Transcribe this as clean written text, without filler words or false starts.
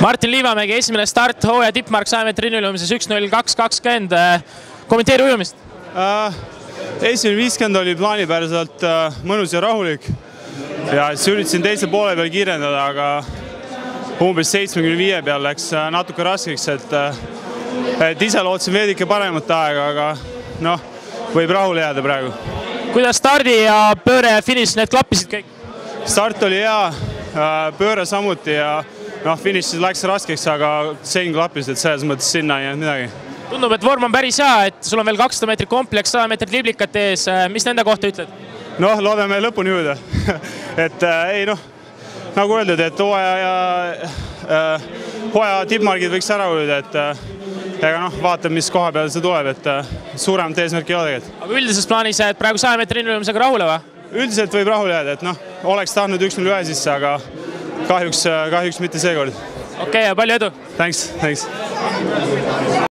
Martin Liivamägi, esimene start, hooaja tippmark 100 meetri rinnuilumises 1.02.20. Kommenteeri ujumist. Esimene 50 oli plaanipäraselt mõnus ja rahulik. Ja siis üritasin teise poole peal kiirendada, aga umbes 75 peal läks natuke raskeks, et ise lootsin veedike paremat aega, aga võib rahule jääda praegu. Kuidas stardi ja pööre ja finiš, need klappisid kõik? Start oli hea, pööre samuti ja finišis läks raskeks, aga sein klappis, et selles mõttes sinna ei jäänud midagi. Tundub, et vorm on päris hea, et sul on veel 200 meetrit kompleks, 100 meetrit liblikat ees. Mis nende kohta ütled? Loodame lõpuni jõuda. Et nagu öeldud, et hooaja tippmargid võiks ära ujуда, et vaatame, mis koha peal see tuleb, et suuremat eesmärki ei ole tegelikult. Aga üldises plaanis jääd praegu 100 meetri rinnuilumisega rahule või? Üldiselt võib rahule jääda, et oleks tahtnud 1.01 sisse, aga kahjuks mitte seekord. Okei, ja palju edu! Thanks.